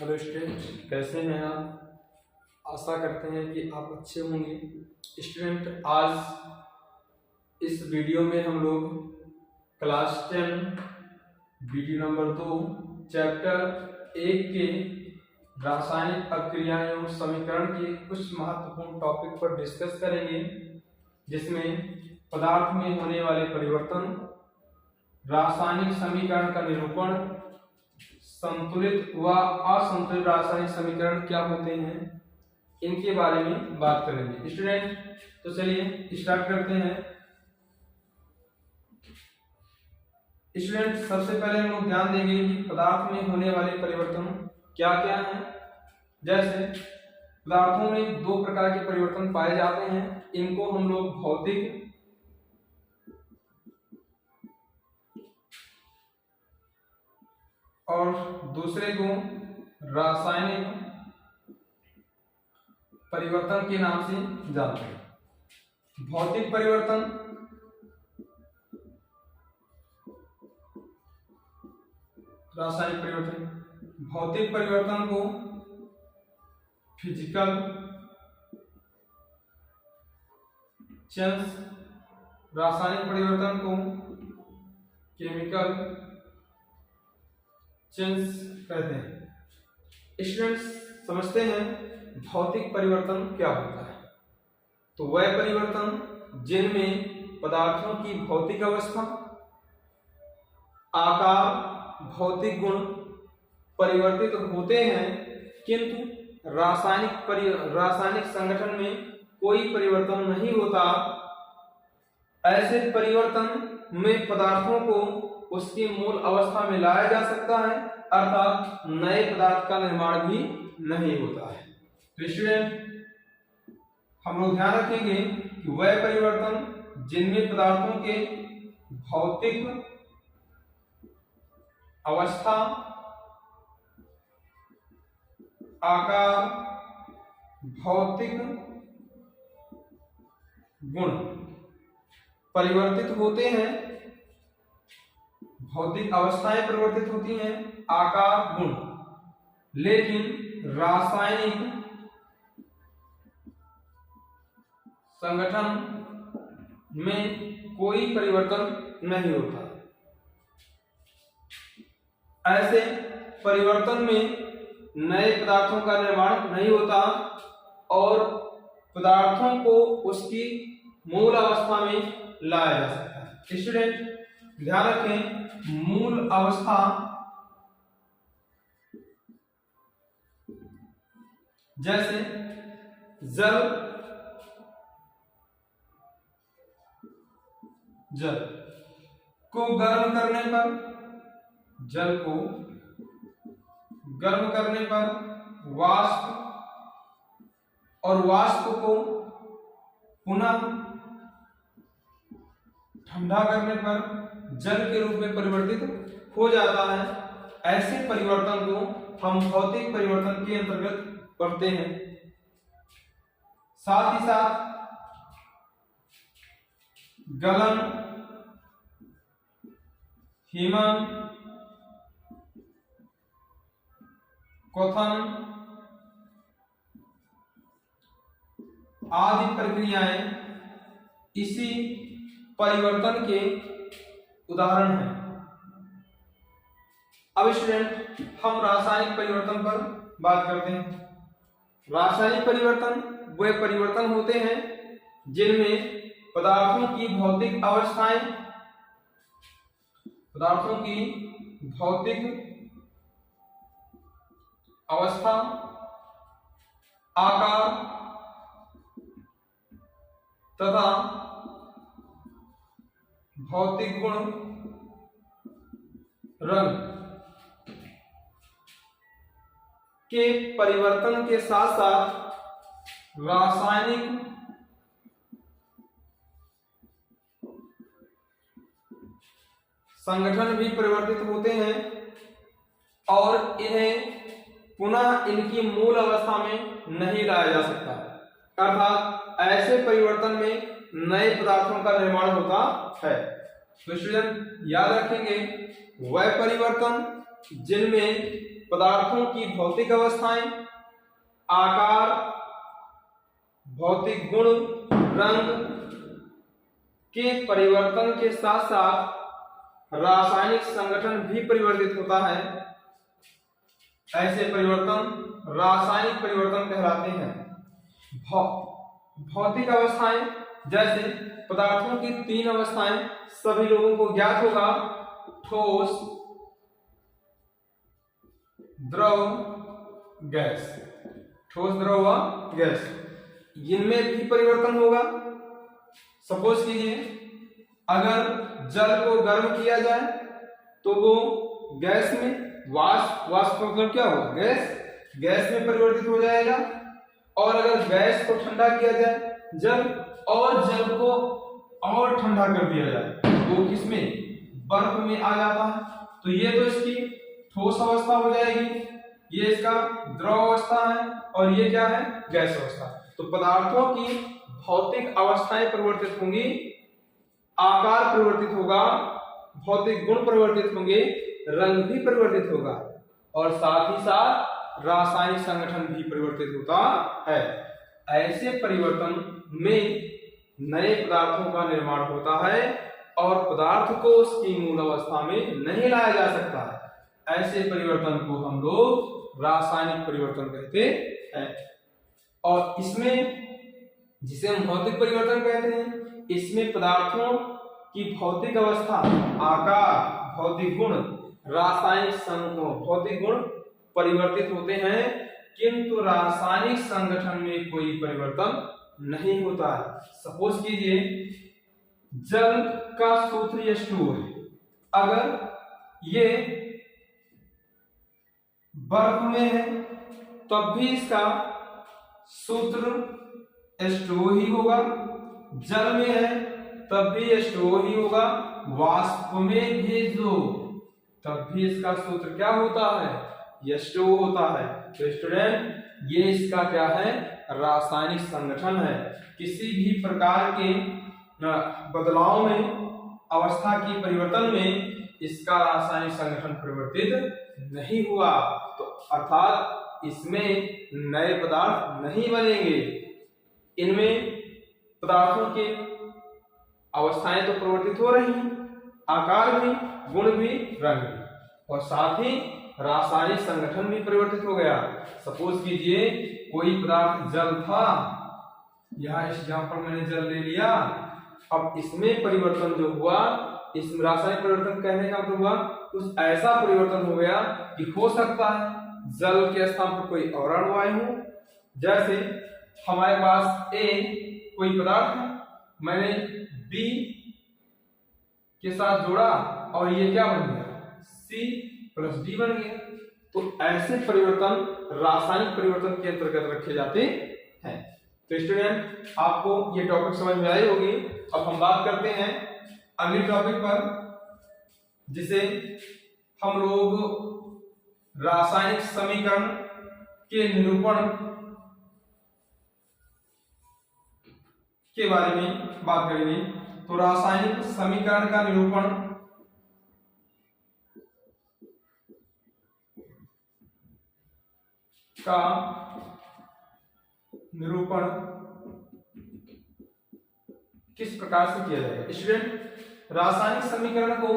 Hello student, कैसे हैं आप। आशा करते हैं कि आप अच्छे होंगे। स्टूडेंट, आज इस वीडियो में हम लोग क्लास 10 वीडियो नंबर 2 चैप्टर 1 के रासायनिक अभिक्रियाएं एवं समीकरण के कुछ महत्वपूर्ण टॉपिक पर डिस्कस करेंगे, जिसमें पदार्थ में होने वाले परिवर्तन, रासायनिक समीकरण का निरूपण, संतुलित व असंतुलित रासायनिक समीकरण क्या होते हैं, इनके बारे में बात करेंगे। स्टूडेंट, तो चलिए स्टार्ट करते हैं। स्टूडेंट, सबसे पहले हम लोग ध्यान देंगे कि पदार्थ में होने वाले परिवर्तन क्या क्या हैं। जैसे पदार्थों में दो प्रकार के परिवर्तन पाए जाते हैं, इनको हम लोग भौतिक और दूसरे को रासायनिक परिवर्तन के नाम से जानते हैं। भौतिक परिवर्तन, रासायनिक परिवर्तन। भौतिक परिवर्तन को फिजिकल चेंज, रासायनिक परिवर्तन को केमिकल चेंज कहते हैं। स्टूडेंट्स, समझते हैं भौतिक परिवर्तन क्या होता है। तो वह परिवर्तन जिनमें पदार्थों की भौतिक अवस्था, आकार, भौतिक गुण परिवर्तित होते हैं, किंतु रासायनिक संगठन में कोई परिवर्तन नहीं होता। ऐसे परिवर्तन में पदार्थों को उसकी मूल अवस्था में लाया जा सकता है, अर्थात नए पदार्थ का निर्माण भी नहीं होता है। तो स्टूडेंट, हम लोग ध्यान रखेंगे कि वह परिवर्तन जिनमें पदार्थों के भौतिक अवस्था, आकार, भौतिक गुण परिवर्तित होते हैं। भौतिक अवस्थाएं परिवर्तित होती हैं, आकार, गुण, लेकिन रासायनिक संगठन में कोई परिवर्तन नहीं होता। ऐसे परिवर्तन में नए पदार्थों का निर्माण नहीं होता और पदार्थों को उसकी मूल अवस्था में लाया जा सकता है। स्टूडेंट, ध्यान रखें, मूल अवस्था जैसे जल को गर्म करने पर, जल को गर्म करने पर वाष्प, और वाष्प को पुनः ठंडा करने पर जल के रूप में परिवर्तित हो जाता है। ऐसे परिवर्तन को हम भौतिक परिवर्तन के अंतर्गत करते हैं। साथ ही साथ गलन, हिमन, क्वथन आदि प्रक्रियाएं इसी परिवर्तन के उदाहरण हैं। अब स्टूडेंट, हम रासायनिक परिवर्तन पर बात करते हैं। रासायनिक परिवर्तन वे परिवर्तन होते हैं जिनमें पदार्थों की भौतिक अवस्थाएं, पदार्थों की भौतिक अवस्था, आकार तथा भौतिक गुण, रंग के परिवर्तन के साथ साथ रासायनिक संगठन भी परिवर्तित होते हैं और इन्हें पुनः इनकी मूल अवस्था में नहीं लाया जा सकता। अर्थात ऐसे परिवर्तन में नए पदार्थों का निर्माण होता है। तो स्टूडेंट, याद रखेंगे, वह परिवर्तन जिनमें पदार्थों की भौतिक अवस्थाएं, आकार, भौतिक गुण, रंग के परिवर्तन के साथ साथ रासायनिक संगठन भी परिवर्तित होता है। ऐसे परिवर्तन रासायनिक परिवर्तन कहलाते हैं। भौतिक अवस्थाएं, जैसे पदार्थों की 3 अवस्थाएं सभी लोगों को ज्ञात होगा, ठोस, द्रव, गैस। ठोस, द्रव व गैस, इनमें भी परिवर्तन होगा। सपोज कीजिए अगर जल को गर्म किया जाए तो वो गैस में वाष्प मतलब क्या होगा, गैस में परिवर्तित हो जाएगा। और अगर गैस को ठंडा किया जाए, जल को और ठंडा कर दिया जाए तो किसमें, बर्फ में आ जाता है। तो ये तो इसकी ठोस अवस्था हो जाएगी, ये इसका द्रव अवस्था है और ये क्या है, गैस अवस्था। तो पदार्थों की भौतिक अवस्थाएं परिवर्तित होंगी, आकार परिवर्तित होगा, भौतिक गुण परिवर्तित होंगे, रंग भी परिवर्तित होगा और साथ ही साथ रासायनिक संगठन भी परिवर्तित होता है। ऐसे परिवर्तन में नए पदार्थों का निर्माण होता है और पदार्थ को उसकी मूल अवस्था में नहीं लाया जा सकता। ऐसे परिवर्तन को हम लोग रासायनिक परिवर्तन कहते हैं। और इसमें, जिसे हम भौतिक परिवर्तन कहते हैं, इसमें पदार्थों की भौतिक अवस्था, आकार, भौतिक गुण, रासायनिक भौतिक गुण परिवर्तित होते हैं, किंतु रासायनिक संगठन में कोई परिवर्तन नहीं होता है। सपोज कीजिए जल का सूत्र H2O है, अगर ये बर्फ में है तब भी इसका सूत्र H2O ही होगा, जल में है तब भी H2O ही होगा, वाष्प में भेज दो तब भी इसका सूत्र क्या होता है, H2O होता है। तो स्टूडेंट, ये इसका क्या है, रासायनिक संगठन है। किसी भी प्रकार के बदलाव में, अवस्था की परिवर्तन में इसका रासायनिक संगठन परिवर्तित नहीं हुआ, तो अर्थात इसमें नए पदार्थ नहीं बनेंगे। इनमें पदार्थों के अवस्थाएं तो परिवर्तित हो रही हैं, आकार भी, गुण भी, रंग भी, और साथ ही रासायनिक संगठन भी परिवर्तित हो गया। सपोज कीजिए कोई पदार्थ जल था, यहाँ इस एग्जांपल मैंने जल ले लिया, अब इसमें परिवर्तन जो हुआ, इस रासायनिक परिवर्तन कहने का मतलब हुआ कुछ ऐसा परिवर्तन हो गया कि हो सकता है जल के स्थान पर कोई और अणु आए हो। जैसे हमारे पास A कोई पदार्थ है, मैंने B के साथ जोड़ा और ये क्या बन गया, C+D बन गया। तो ऐसे परिवर्तन रासायनिक परिवर्तन के अंतर्गत रखे जाते हैं। तो स्टूडेंट, आपको ये टॉपिक समझ में आई होगी। अब हम बात करते हैं अगले टॉपिक पर, जिसे हम लोग रासायनिक समीकरण के निरूपण के बारे में बात करेंगे। तो रासायनिक समीकरण का निरूपण किस प्रकार से किया जाएगा। स्टूडेंट, रासायनिक समीकरण को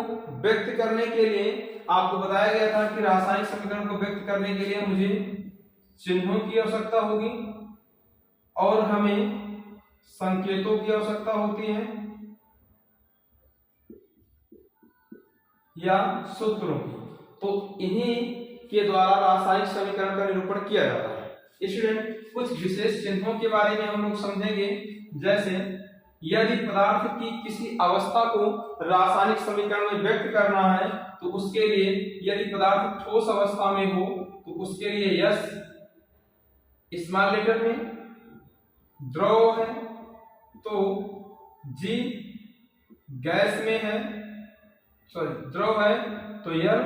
व्यक्त करने के लिए आपको बताया गया था कि रासायनिक समीकरण को व्यक्त करने के लिए मुझे चिन्हों की आवश्यकता होगी और हमें संकेतों की आवश्यकता होती है या सूत्रों की। तो इन्हीं के द्वारा रासायनिक समीकरण का निरूपण किया जाता है। स्टूडेंट, कुछ विशेष चिन्हों के बारे में हम लोग समझेंगे। जैसे यदि पदार्थ की किसी अवस्था को रासायनिक समीकरण में व्यक्त करना है तो उसके लिए, यदि पदार्थ ठोस अवस्था में हो तो उसके लिए S स्मॉल लेटर में, द्रव है तो G, गैस में है, द्रव है तो L,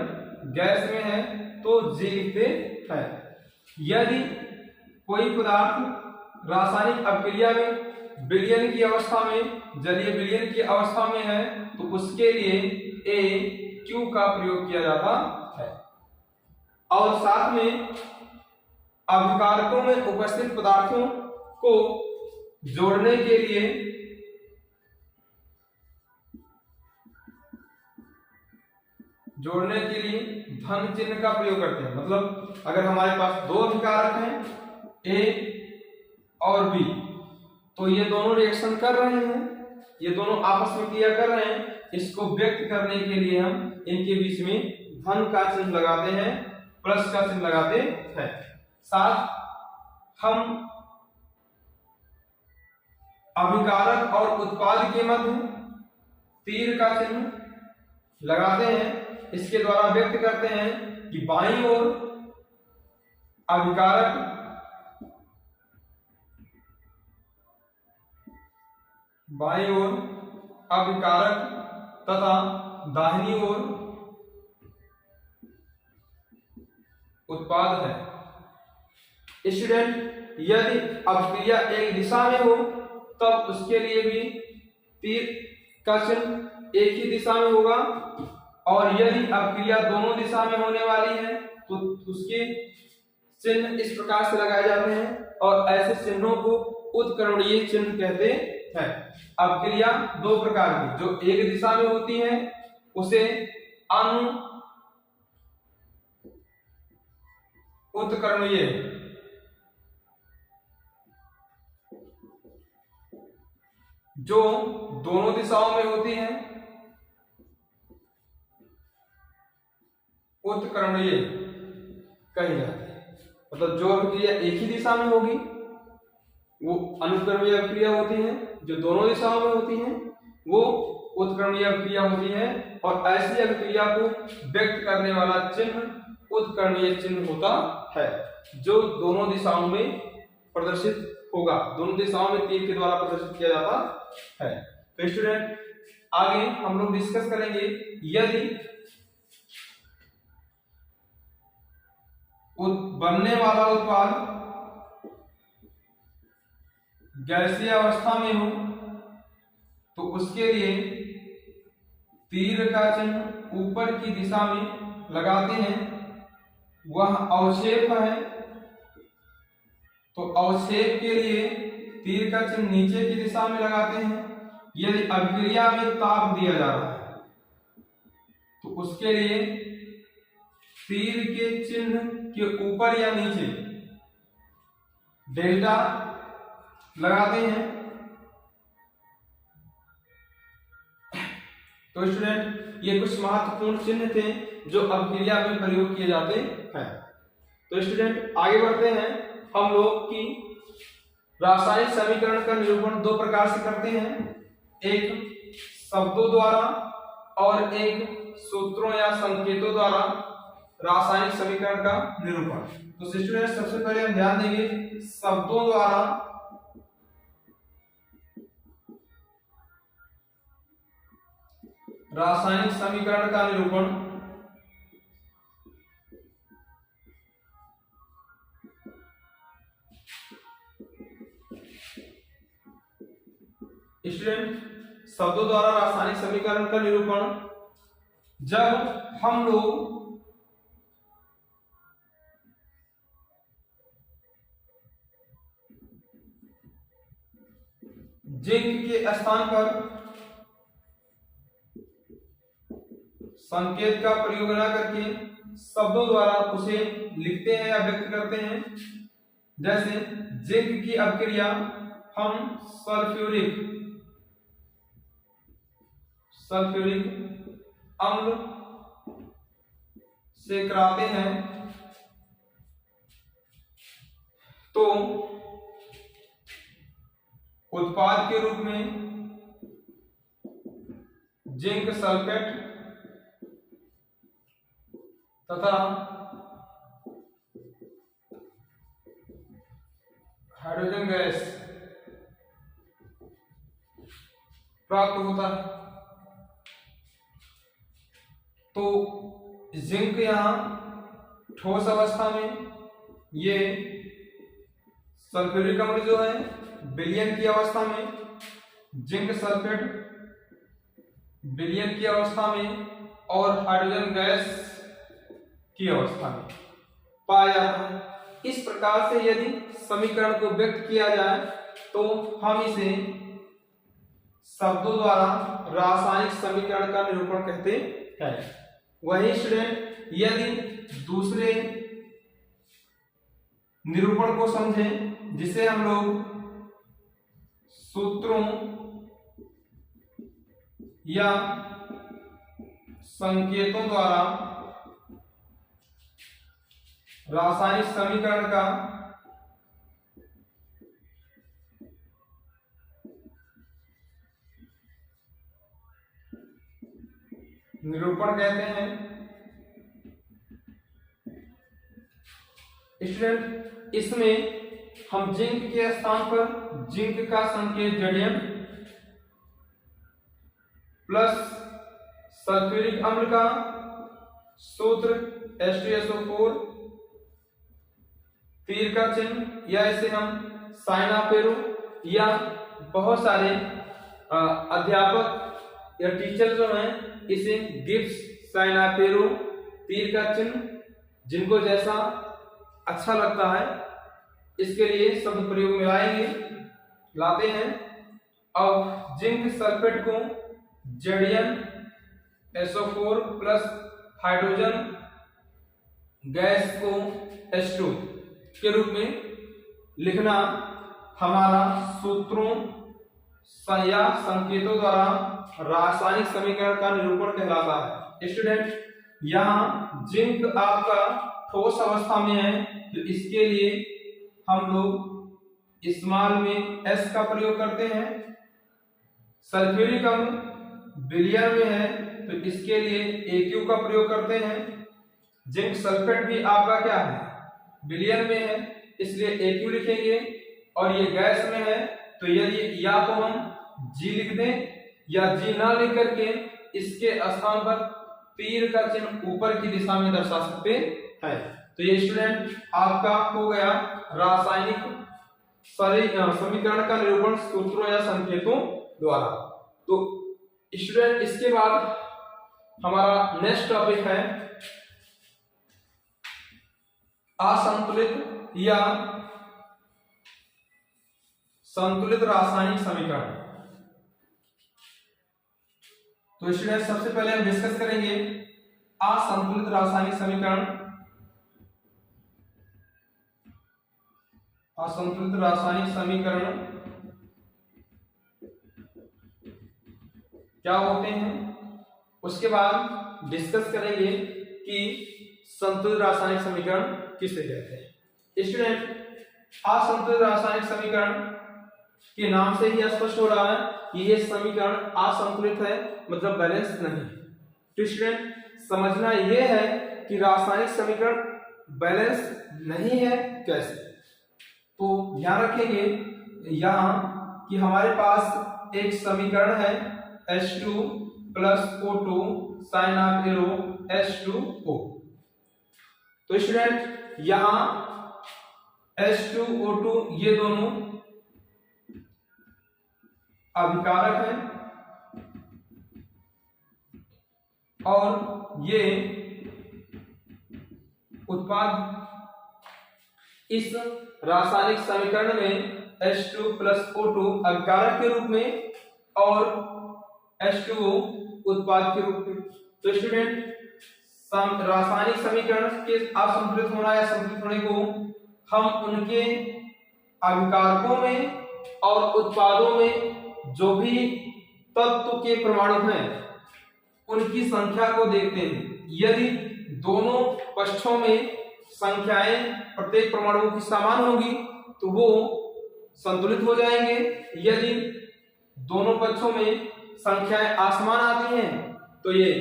गैस में है तो G लिखते हैं। यदि कोई पदार्थ रासायनिक अभिक्रिया में विलयन की अवस्था में, जलीय विलयन की अवस्था में है तो उसके लिए A, Q का प्रयोग किया जाता है। और साथ में अभिकारकों में उपस्थित पदार्थों को जोड़ने के लिए धन चिन्ह का प्रयोग करते हैं। मतलब अगर हमारे पास दो अभिकारक हैं ए और बी, तो ये दोनों रिएक्शन कर रहे हैं, ये दोनों आपस में क्रिया कर रहे हैं, इसको व्यक्त करने के लिए हम इनके बीच में धन का चिन्ह लगाते हैं, प्लस का चिन्ह लगाते हैं। साथ हम अभिकारक और उत्पाद के मध्य तीर का चिन्ह लगाते हैं। इसके द्वारा व्यक्त करते हैं कि बाईं ओर अभिकारक तथा दाहिनी ओर उत्पाद है। स्टूडेंट, यदि अभिक्रिया एक दिशा में हो तब उसके लिए भी तीर का चिन्ह एक ही दिशा में होगा, और यदि अभिक्रिया दोनों दिशा में होने वाली है तो उसके चिन्ह इस प्रकार से लगाए जाते हैं, और ऐसे चिन्हों को उत्कर्णीय चिन्ह कहते हैं। अभिक्रिया दो प्रकार की, जो एक दिशा में होती है उसे उत्कर्णीय, जो दोनों दिशाओं में होती है उत्कर्णीय कही जाती है। मतलब जो अभिक्रिया एक ही दिशा में होगी वो अनुकर्णीय अभिक्रिया होती है, जो दोनों दिशाओं में होती है वो उत्कर्णीय अभिक्रिया होती है, और ऐसी अभिक्रिया को व्यक्त करने वाला चिन्ह उत्कर्णीय चिन्ह होता है, जो दोनों दिशाओं में प्रदर्शित होगा, दोनों दिशाओं में तीर के द्वारा प्रदर्शित किया जाता है। तो स्टूडेंट, आगे हम लोग डिस्कस करेंगे, यदि बनने वाला उत्पाद गैसीय अवस्था में हो तो उसके लिए तीर का चिन्ह ऊपर की दिशा में लगाते हैं। वह अवक्षेप है तो अवक्षेप के लिए तीर का चिन्ह नीचे की दिशा में लगाते हैं। यदि अभिक्रिया में ताप दिया जा रहा है तो उसके लिए तीर के चिन्ह के ऊपर या नीचे डेल्टा लगाते हैं। तो स्टूडेंट, ये कुछ महत्वपूर्ण चिन्ह थे जो अभिक्रिया में प्रयोग किए जाते हैं। तो स्टूडेंट, आगे बढ़ते हैं। हम लोग की रासायनिक समीकरण का निरूपण दो प्रकार से करते हैं, एक शब्दों द्वारा और एक सूत्रों या संकेतों द्वारा रासायनिक समीकरण का निरूपण। तो स्टूडेंट, सबसे पहले हम ध्यान देंगे शब्दों द्वारा रासायनिक समीकरण का निरूपण। स्टूडेंट, शब्दों द्वारा रासायनिक समीकरण का निरूपण जब हम लोग जिंक के स्थान पर संकेत का प्रयोग न करके शब्दों द्वारा उसे लिखते हैं या व्यक्त करते हैं। जैसे जिंक की अभिक्रिया हम सल्फ्यूरिक अम्ल से कराते हैं तो उत्पाद के रूप में जिंक सल्फेट तथा हाइड्रोजन गैस प्राप्त होता है। तो जिंक यहां ठोस अवस्था में, ये सल्फ्यूरिक अम्ल जो है विलयन की अवस्था में, जिंक सल्फेट विलयन की अवस्था में, और हाइड्रोजन गैस की अवस्था में। पाया जाता है। इस प्रकार से यदि समीकरण को व्यक्त किया जाए तो हम इसे शब्दों द्वारा रासायनिक समीकरण का निरूपण कहते हैं। वही स्टूडेंट यदि दूसरे निरूपण को समझें जिसे हम लोग सूत्रों या संकेतों द्वारा रासायनिक समीकरण का निरूपण कहते हैं। स्टूडेंट इसमें हम जिंक के स्थान पर जिंक का संकेत Zn प्लस सल्फ्यूरिक अम्ल का सूत्र H2SO4 तीर का चिन्ह या इसे हम साइनापेरो या बहुत सारे अध्यापक या टीचर जो हैं इसे गिब्स साइनापेरो तीर का चिन्ह जिनको जैसा अच्छा लगता है इसके लिए शब्द प्रयोग मिलाएंगे लाते हैं। अब जिंक सल्फेट को ZnSO4 प्लस हाइड्रोजन गैस को H2 के रूप में लिखना हमारा सूत्रों या संकेतों द्वारा रासायनिक समीकरण का निरूपण कहलाता है। स्टूडेंट यहाँ जिंक आपका ठोस अवस्था में है तो इसके लिए हम लोग इस्तेमाल में S का प्रयोग करते हैं। सल्फ्यूरिक अम्ल विलयन में है तो इसके लिए AQ का प्रयोग करते हैं। जिंक सल्फेट भी आपका क्या है विलयन में है इसलिए AQ लिखेंगे और ये गैस में है तो यदि या तो हम G लिख दें या G ना लिख करके इसके स्थान पर तीर का चिन्ह ऊपर की दिशा में दर्शा सकते हैं। तो ये स्टूडेंट आपका हो गया रासायनिक समीकरण का निरूपण सूत्रों या संकेतों द्वारा। तो स्टूडेंट इसके बाद हमारा नेक्स्ट टॉपिक है असंतुलित या संतुलित रासायनिक समीकरण। तो स्टूडेंट सबसे पहले हम डिस्कस करेंगे असंतुलित रासायनिक समीकरण। असंतुलित रासायनिक समीकरण क्या होते हैं उसके बाद डिस्कस करेंगे कि संतुलित रासायनिक समीकरण किसे कहते हैं। स्टूडेंट असंतुलित रासायनिक समीकरण के नाम से ही स्पष्ट हो रहा है कि यह समीकरण असंतुलित है मतलब बैलेंस नहीं। तो स्टूडेंट समझना यह है कि रासायनिक समीकरण बैलेंस नहीं है कैसे। तो ध्यान रखेंगे यहाँ कि हमारे पास एक समीकरण है H2 plus O2 sign of arrow H2O। तो स्टूडेंट यहाँ H2O2 ये दोनों अभिकारक हैं और ये उत्पाद इस रासायनिक समीकरण में H2 प्लस O2 अभिकारक के रूप में और H2O उत्पाद के रूप में। तो स्टूडेंट रासायनिक समीकरण के असंतुलित होना या संतुलित होने को हम उनके अभिकारकों में और उत्पादों में जो भी तत्व के परमाणु हैं उनकी संख्या को देखते हैं। यदि दोनों पक्षों में संख्याएं प्रत्येक परमाणु की समान होगी तो वो संतुलित हो जाएंगे। यदि दोनों पक्षों में संख्याएं असमान आती हैं तो ये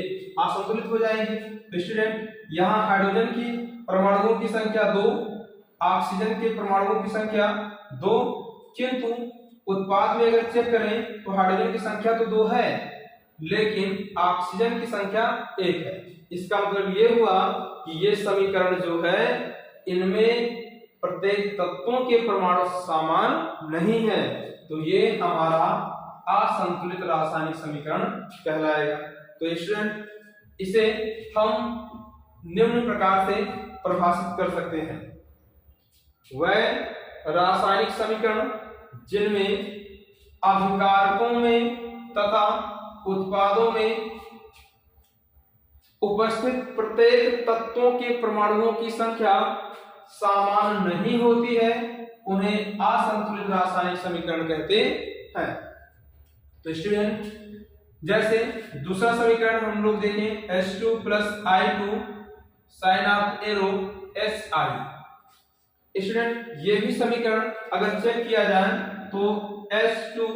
असंतुलित हो जाएंगे। तो स्टूडेंट यहाँ हाइड्रोजन की परमाणुओं की संख्या 2, ऑक्सीजन के परमाणुओं की संख्या 2, किंतु उत्पाद में अगर चेक करें तो हाइड्रोजन की संख्या तो 2 है लेकिन ऑक्सीजन की संख्या 1 है। इसका मतलब ये हुआ कि ये समीकरण जो है इनमें प्रत्येक तत्वों के परमाणु समान नहीं है तो ये हमारा असंतुलित रासायनिक समीकरण कहलाएगा। तो स्टूडेंट इसे हम निम्न प्रकार से परिभाषित कर सकते हैं। वह रासायनिक समीकरण जिनमें अभिकारकों में तथा उत्पादों में उपस्थित प्रत्येक तत्वों के परमाणुओं की संख्या समान नहीं होती है, उन्हें असंतुलित रासायनिक समीकरण कहते हैं। तो स्टूडेंट, जैसे दूसरा समीकरण हम लोग देखें H2 + I2 sign of arrow SI। Student, ये भी समीकरण अगर चेक किया जाए तो H2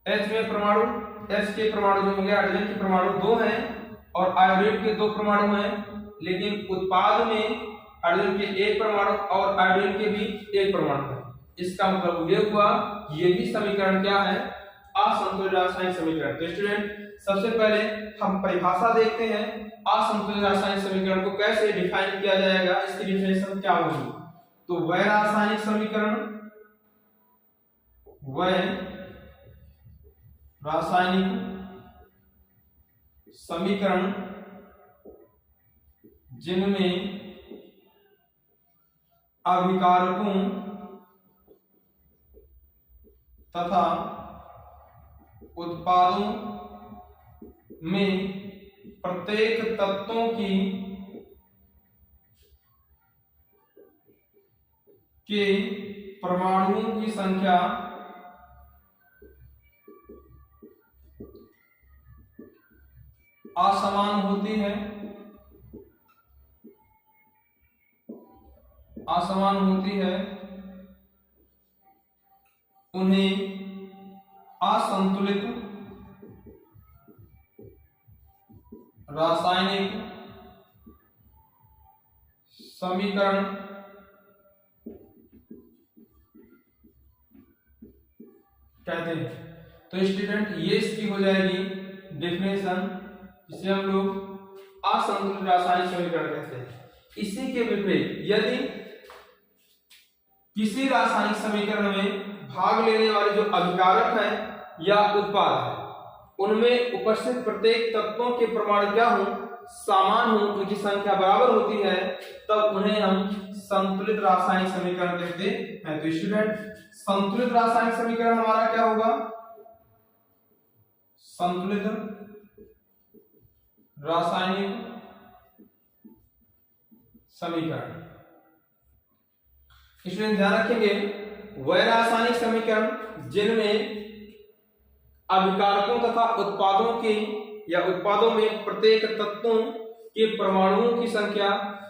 H में परमाणु, H के परमाणु जो होंगे, हाइड्रोजन के परमाणु 2 हैं और आयोडीन के 2 परमाणु हैं, लेकिन उत्पाद में हाइड्रोजन के 1 परमाणु और आयोडीन के भी 1 परमाणु है। इसका मतलब ये हुआ ये भी समीकरण क्या है, असंतुलित रासायनिक समीकरण। तो स्टूडेंट, सबसे पहले हम परिभाषा देखते हैं असंतुलित रासायनिक समीकरण को कैसे डिफाइन किया जाएगा, इसकी डिफिनेशन क्या होगी। तो वह रासायनिक समीकरण, वह रासायनिक समीकरण जिनमें अभिकारकों तथा उत्पादों में प्रत्येक तत्वों की के परमाणुओं की संख्या असमान होती है, असमान होती है, उन्हें असंतुलित रासायनिक समीकरण कहते हैं। तो स्टूडेंट, ये इसकी हो जाएगी डेफिनेशन, जिसे हम लोग असंतुलित रासायनिक समीकरण कहते हैं। इसी के विपरीत यदि किसी रासायनिक समीकरण में भाग लेने वाले जो अभिकारक हैं या उत्पाद है, उनमें उपस्थित प्रत्येक तत्वों के परमाणु क्या हो, समान हो, उनकी संख्या बराबर होती है, तब उन्हें हम संतुलित रासायनिक समीकरण कहते हैं। तो स्टूडेंट, संतुलित रासायनिक समीकरण हमारा क्या होगा, संतुलित रासायनिक समीकरण। स्टूडेंट, ध्यान रखेंगे, वह रासायनिक समीकरण जिनमें अभिकारकों तथा उत्पादों के या उत्पादों में प्रत्येक तत्वों के परमाणुओं की संख्या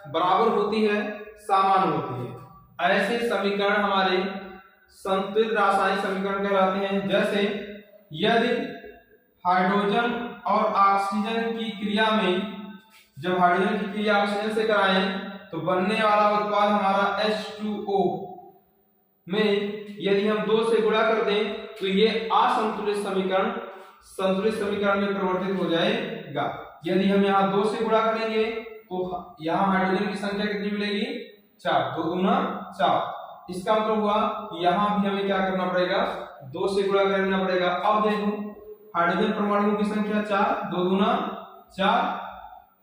बराबर होती है, समान होती है, ऐसे समीकरण हमारे संतुलित रासायनिक समीकरण कहलाते हैं। जैसे यदि हाइड्रोजन और ऑक्सीजन की क्रिया में, जब हाइड्रोजन की क्रिया ऑक्सीजन से कराएं तो बनने वाला उत्पाद हमारा H2O में यदि हम 2 से गुणा कर दें तो ये असंतुलित समीकरण संतुलित समीकरण में परिवर्तित हो जाएगा। यदि हम यहाँ 2 से गुणा करेंगे तो यहाँ हाइड्रोजन की संख्या कितनी मिलेगी, 4, 2 दूना 4। इसका मतलब हुआ कि यहाँ भी हमें क्या करना पड़ेगा, 2 से गुणा करना पड़ेगा। अब देखो, हाइड्रोजन परमाणुओं की संख्या 4, 2 दूना 4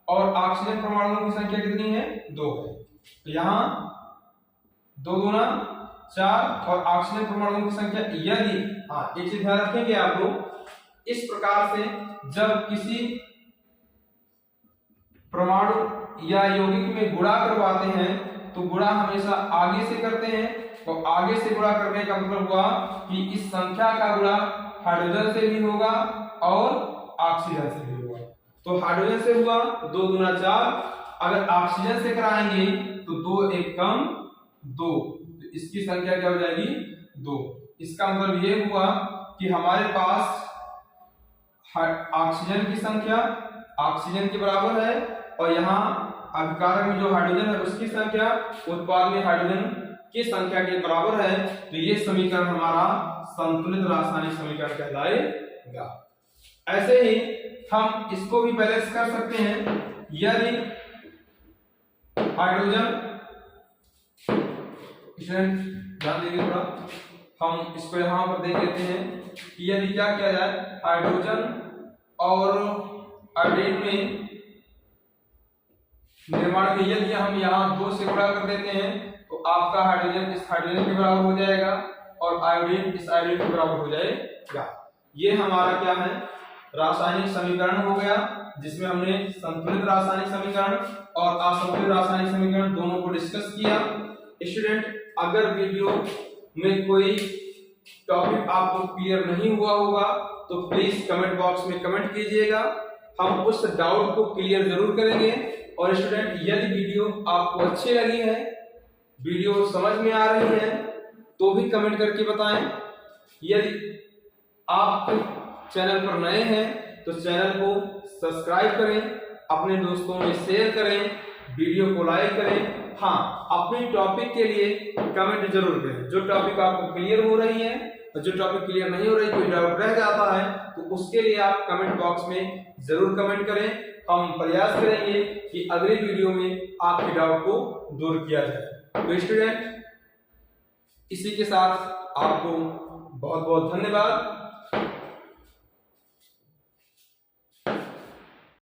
और ऑक्सीजन परमाणुओं की संख्या कितनी है, 2 है। तो यहाँ 2 दूना 4 और ऑक्सीजन परमाणुओं की संख्या, यदि एक चीज ध्यान रखेंगे आप लोग, इस प्रकार से जब किसी परमाणु या यौगिक में गुणा करवाते हैं तो गुणा हमेशा आगे से करते हैं, और आगे से गुणा करने का मतलब हुआ कि इस संख्या का गुणा हाइड्रोजन से भी होगा और ऑक्सीजन से भी होगा। तो हाइड्रोजन से हुआ 2 दूना 4, अगर ऑक्सीजन से कराएंगे तो 2 एक कम 2, तो इसकी संख्या क्या हो जाएगी, 2। इसका मतलब ये हुआ कि हमारे पास ऑक्सीजन की संख्या ऑक्सीजन के बराबर है, और यहाँ अभिकारक में जो हाइड्रोजन है उसकी संख्या उत्पाद में हाइड्रोजन की संख्या के बराबर है। तो ये समीकरण हमारा संतुलित रासायनिक समीकरण कहलाएगा। ऐसे ही हम इसको भी बैलेंस कर सकते हैं। यदि हाइड्रोजन, ध्यान दीजिए थोड़ा, हम इसको यहां पर देख लेते हैं कि यदि क्या किया जाए, हाइड्रोजन और आयोडीन में निर्माण में यदि हम यहाँ 2 से गुणा कर देते हैं तो आपका हाइड्रोजन इस हाइड्रोजन के बराबर हो जाएगा और आयोडीन इस आयोडीन के बराबर हो जाएगा। ये हमारा क्या है, रासायनिक समीकरण हो गया, जिसमें हमने संतुलित रासायनिक समीकरण और असंतुलित रासायनिक समीकरण दोनों को डिस्कस किया। स्टूडेंट, अगर वीडियो में कोई टॉपिक आपको क्लियर नहीं हुआ होगा तो प्लीज कमेंट बॉक्स में कमेंट कीजिएगा, हम उस डाउट को क्लियर जरूर करेंगे। और स्टूडेंट, यदि वीडियो आपको अच्छी लगी है, वीडियो समझ में आ रही है, तो भी कमेंट करके बताएं। यदि आप चैनल पर नए हैं तो चैनल को सब्सक्राइब करें, अपने दोस्तों में शेयर करें, वीडियो को लाइक करें। हाँ, अपने टॉपिक के लिए कमेंट जरूर करें, जो टॉपिक आपको क्लियर हो रही है और जो टॉपिक क्लियर नहीं हो रही, कोई डाउट रह जाता है तो उसके लिए आप कमेंट बॉक्स में जरूर कमेंट करें। हम प्रयास करेंगे कि अगली वीडियो में आपके डाउट को दूर किया जाए। तो स्टूडेंट, इसी के साथ आपको बहुत बहुत धन्यवाद।